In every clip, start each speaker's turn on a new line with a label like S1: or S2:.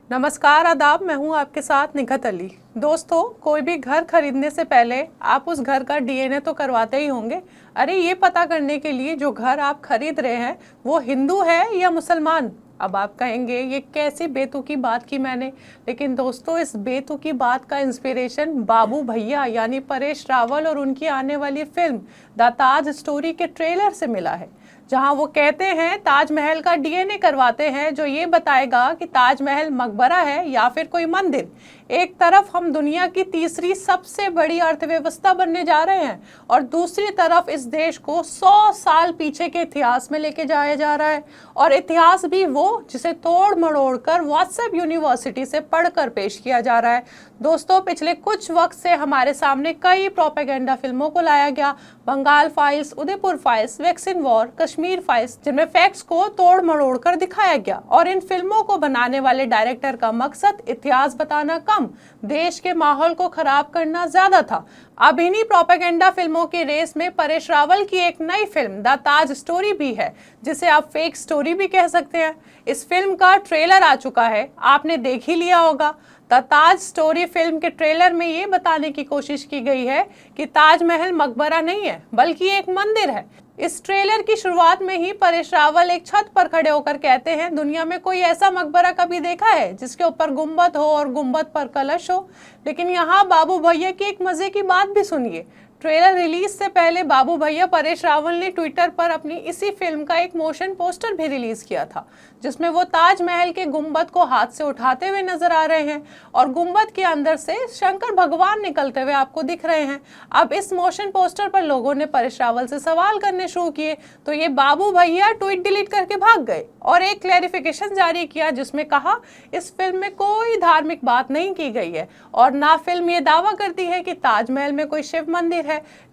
S1: नमस्कार, आदाब। मैं हूं आपके साथ निखत अली। दोस्तों, कोई भी घर खरीदने से पहले आप उस घर का डीएनए तो करवाते ही होंगे। अरे ये पता करने के लिए जो घर आप खरीद रहे हैं वो हिंदू है या मुसलमान। अब आप कहेंगे ये कैसी बेतुकी बात की मैंने, लेकिन दोस्तों इस बेतुकी बात का इंस्पिरेशन बाबू भैया यानी परेश रावल और उनकी आने वाली फिल्म द ताज स्टोरी के ट्रेलर से मिला है, जहां वो कहते हैं ताजमहल का डीएनए करवाते हैं जो ये बताएगा कि ताजमहल मकबरा है या फिर कोई मंदिर। एक तरफ हम दुनिया की तीसरी सबसे बड़ी अर्थव्यवस्था बनने जा रहे हैं और दूसरी तरफ इस देश को 100 साल पीछे के इतिहास में लेके जाया जा रहा है, और इतिहास भी वो जिसे तोड़ मड़ोड़ कर व्हाट्सएप यूनिवर्सिटी से पढ़कर पेश किया जा रहा है। दोस्तों, पिछले कुछ वक्त से हमारे सामने कई प्रोपेगेंडा फिल्मों को लाया गया, Bengal files, Udaipur files, vaccine war, Kashmir files, जिनमें फैक्ट्स को तोड़ मड़ोड़ कर दिखाया गया। और इन फिल्मों को बनाने वाले डायरेक्टर का मकसद इतिहास बताना कम, देश के माहौल को खराब करना ज्यादा था। अब इन्हीं प्रोपेगेंडा फिल्मों की रेस में परेश रावल की एक नई फिल्म द ताज स्टोरी भी है, जिसे आप फेक स्टोरी भी कह सकते हैं। इस फिल्म का ट्रेलर आ चुका है, आपने देख ही लिया होगा। द ताज स्टोरी फिल्म के ट्रेलर में ये बताने की कोशिश की गई है कि ताजमहल मकबरा नहीं है बल्कि एक मंदिर है। इस ट्रेलर की शुरुआत में ही परेश रावल एक छत पर खड़े होकर कहते हैं, दुनिया में कोई ऐसा मकबरा कभी देखा है जिसके ऊपर गुंबद हो और गुंबद पर कलश हो। लेकिन यहाँ बाबू भैया की एक मजे की बात भी सुनिए। ट्रेलर रिलीज से पहले बाबू भैया परेश रावल ने ट्विटर पर अपनी इसी फिल्म का एक मोशन पोस्टर भी रिलीज किया था, जिसमें वो ताजमहल के गुंबद को हाथ से उठाते हुए नजर आ रहे हैं और गुंबद के अंदर से शंकर भगवान निकलते हुए आपको दिख रहे हैं। अब इस मोशन पोस्टर पर लोगों ने परेश रावल से सवाल करने शुरू किए, तो ये बाबू भैया ट्वीट डिलीट करके भाग गए और एक क्लैरिफिकेशन जारी किया, जिसमें कहा इस फिल्म में कोई धार्मिक बात नहीं की गई है और ना फिल्म ये दावा करती है कि ताजमहल में कोई शिव मंदिर है।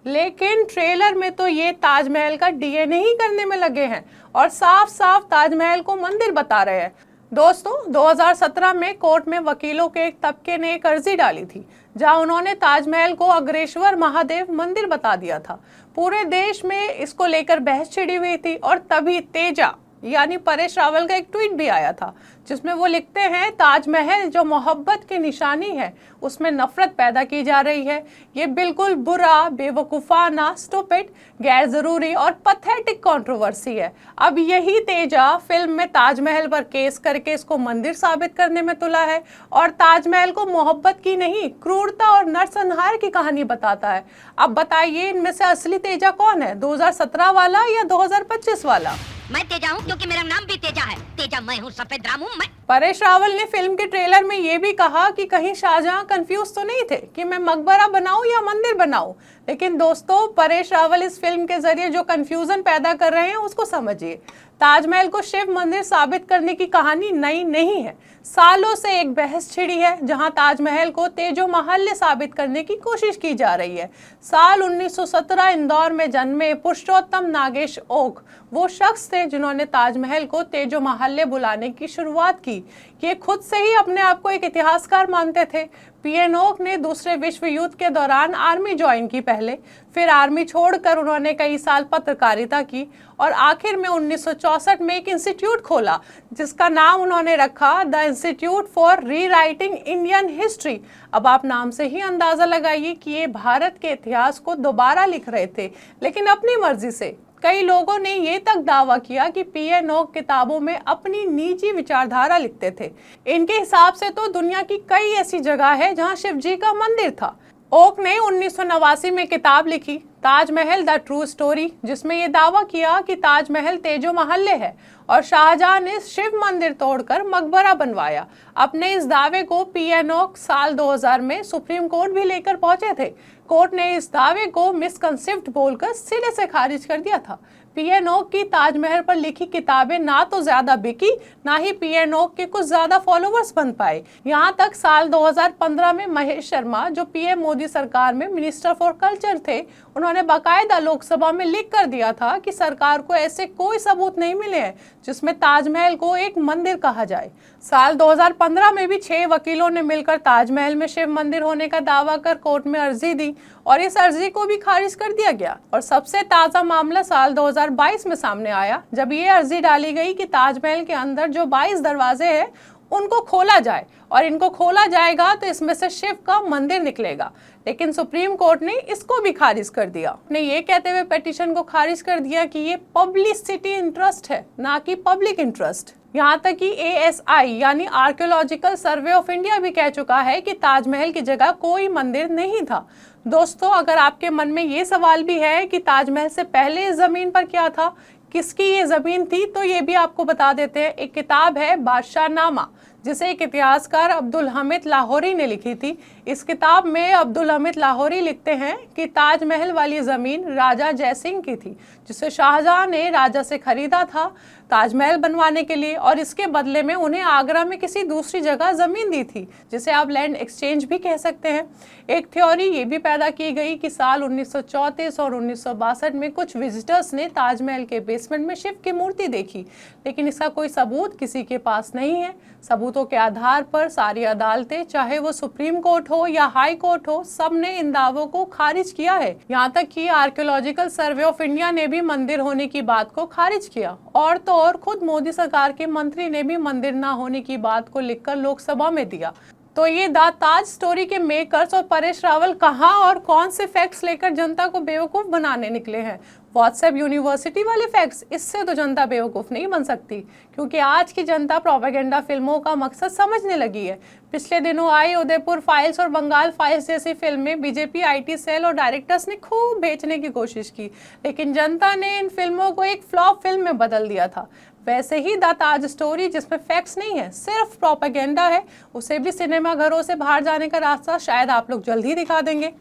S1: लेकिन ट्रेलर में तो ये ताजमहल का डीएनए ही करने में लगे हैं और साफ साफ ताजमहल को मंदिर बता रहे हैं। दोस्तों, 2017 में कोर्ट में वकीलों के एक तबके ने एक अर्जी डाली थी, जहां उन्होंने ताजमहल को अग्रेश्वर महादेव मंदिर बता दिया था। पूरे देश में इसको लेकर बहस छिड़ी हुई थी और तभी तेजा यानी परेश रावल का एक ट्वीट भी आया था, जिसमें वो लिखते हैं ताजमहल जो मोहब्बत की निशानी है उसमें नफरत पैदा की जा रही है। ये बिल्कुल बुरा, बेवकूफ़ाना, स्टूपिड, गैर ज़रूरी और पैथेटिक कंट्रोवर्सी है। अब यही तेजा फिल्म में ताजमहल पर केस करके इसको मंदिर साबित करने में तुला है और ताजमहल को मोहब्बत की नहीं, क्रूरता और नरसंहार की कहानी बताता है। अब बताइए, इनमें से असली तेजा कौन है, 2017 वाला या 2025 वाला?
S2: मैं तेजा हूँ क्योंकि मेरा नाम भी तेजा है। तेजा मैं हूँ, सफेद राम हूँ मैं।
S1: परेश रावल ने फिल्म के ट्रेलर में ये भी कहा कि कहीं शाहजहां कंफ्यूज तो नहीं थे कि मैं मकबरा बनाऊं या मंदिर बनाऊं। लेकिन दोस्तों, परेश रावल इस फिल्म के जरिए जो कंफ्यूजन पैदा कर रहे हैं उसको समझिए। ताजमहल को शिव मंदिर साबित करने की कहानी नई नहीं है। सालों से एक बहस छिड़ी है जहां ताजमहल को तेजो महल्य साबित करने की कोशिश की जा रही है। साल 1917 इंदौर में जन्मे पुरुषोत्तम नागेश ओक वो शख्स थे जिन्होंने ताजमहल को तेजो महल्य बुलाने की शुरुआत की। ये खुद से ही अपने आप को एक इतिहासकार मानते थे। पीएन ओक ने दूसरे विश्व युद्ध के दौरान आर्मी ज्वाइन की पहले, फिर आर्मी छोड़कर उन्होंने कई साल पत्रकारिता की और आखिर में 1964 में एक इंस्टीट्यूट खोला जिसका नाम उन्होंने रखा the institute for rewriting Indian history. अब आप नाम से ही अंदाजा लगाइए कि ये भारत के इतिहास को दोबारा लिख रहे थे, लेकिन अपनी मर्जी से। कई लोगों ने ये तक दावा किया कि पीएन ओक किताबों में अपनी निजी विचारधारा लिखते थे। इनके हिसाब से तो दुनिया की कई ऐसी जगह है जहां शिव जी का मंदिर था। ओक ने 1989 में किताब लिखी ताजमहल द ट्रू स्टोरी, जिसमें ये दावा किया कि ताजमहल तेजो महल्य है और शाहजहां ने शिव मंदिर तोड़कर मकबरा बनवाया। अपने इस दावे को पीएन ओक साल 2000 में सुप्रीम कोर्ट भी लेकर पहुंचे थे। कोर्ट ने इस दावे को मिसकंसेप्ट बोलकर सिरे से खारिज कर दिया था। पीएन ओक की ताजमहल पर लिखी किताबें ना तो ज्यादा बिकी, ना ही पीएन ओक के कुछ ज्यादा फॉलोवर्स बन पाए। यहाँ तक साल 2015 में महेश शर्मा, जो पीएम मोदी सरकार में मिनिस्टर फॉर कल्चर थे, उन्होंने बाकायदा लोकसभा में लिख कर दिया था कि सरकार को ऐसे कोई सबूत नहीं मिले हैं जिसमें ताजमहल को एक मंदिर कहा जाए। साल 2015 में भी 6 वकीलों ने मिलकर ताजमहल में शिव मंदिर होने का दावा कर कोर्ट में अर्जी दी और इस अर्जी को भी खारिज कर दिया गया। और सबसे ताज़ा मामला साल 2022 में सामने आया, जब ये अर्जी डाली गई कि ताजमहल के अंदर जो 22 दरवाजे हैं उनको खोला जाए, और इनको खोला जाएगा तो इसमें से शिव का मंदिर निकलेगा। लेकिन सुप्रीम कोर्ट ने इसको भी खारिज कर दिया। ने ये कहते हुए पिटीशन को खारिज कर दिया कि ये पब्लिसिटी इंटरेस्ट है, ना कि पब्लिक इंटरेस्ट। यहाँ तक कि ASI यानी आर्कियोलॉजिकल सर्वे ऑफ इंडिया भी कह चुका है कि ताजमहल की जगह कोई मंदिर नहीं था। दोस्तों, अगर आपके मन में ये सवाल भी है कि ताजमहल से पहले इस जमीन पर क्या था, किसकी ये जमीन थी, तो ये भी आपको बता देते हैं। एक किताब है बादशाहनामा, जिसे एक इतिहासकार अब्दुल हमीद लाहौरी ने लिखी थी। इस किताब में अब्दुल हमीद लाहौरी लिखते हैं कि ताजमहल वाली ज़मीन राजा जयसिंह की थी, जिसे शाहजहां ने राजा से खरीदा था ताजमहल बनवाने के लिए, और इसके बदले में उन्हें आगरा में किसी दूसरी जगह ज़मीन दी थी, जिसे आप लैंड एक्सचेंज भी कह सकते हैं। एक थ्योरी ये भी पैदा की गई कि साल 1934 और 1962 में कुछ विजिटर्स ने ताजमहल के बेसमेंट में शिव की मूर्ति देखी, लेकिन इसका कोई सबूत किसी के पास नहीं है। सबूतों के आधार पर सारी अदालतें, चाहे वो सुप्रीम कोर्ट हो या हाई कोर्ट हो, सब ने इन दावों को खारिज किया है। यहाँ तक कि आर्कियोलॉजिकल सर्वे ऑफ इंडिया ने भी मंदिर होने की बात को खारिज किया, और तो और खुद मोदी सरकार के मंत्री ने भी मंदिर ना होने की बात को लिखकर लोकसभा में दिया। तो ये द ताज स्टोरी के मेकर्स और परेश रावल कहाँ और कौन से फैक्ट्स लेकर जनता को बेवकूफ़ बनाने निकले हैं? व्हाट्सएप यूनिवर्सिटी वाले फैक्ट्स? इससे तो जनता बेवकूफ़ नहीं बन सकती, क्योंकि आज की जनता प्रोपेगेंडा फिल्मों का मकसद समझने लगी है। पिछले दिनों आई उदयपुर फाइल्स और बंगाल फाइल्स जैसी फिल्में बीजेपी IT सेल और डायरेक्टर्स ने खूब बेचने की कोशिश की, लेकिन जनता ने इन फिल्मों को एक फ्लॉप फिल्म में बदल दिया था। वैसे ही द ताज स्टोरी, जिसमें फैक्ट्स नहीं है, सिर्फ प्रोपेगेंडा है, उसे भी सिनेमा घरों से बाहर जाने का रास्ता शायद आप लोग जल्द ही दिखा देंगे।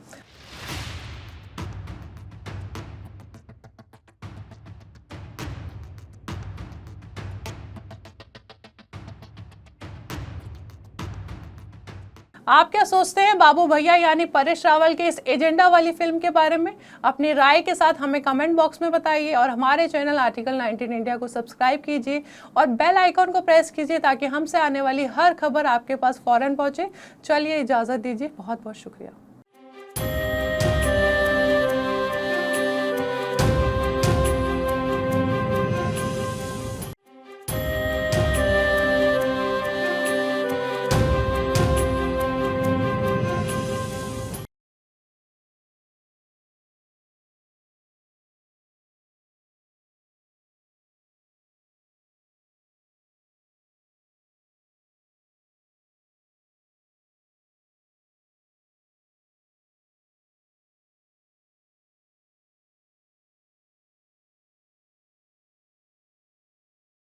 S1: आप क्या सोचते हैं बाबू भैया यानी परेश रावल के इस एजेंडा वाली फिल्म के बारे में? अपनी राय के साथ हमें कमेंट बॉक्स में बताइए, और हमारे चैनल आर्टिकल 19 इंडिया को सब्सक्राइब कीजिए और बेल आइकॉन को प्रेस कीजिए, ताकि हमसे आने वाली हर खबर आपके पास फौरन पहुंचे। चलिए, इजाज़त दीजिए। बहुत बहुत शुक्रिया।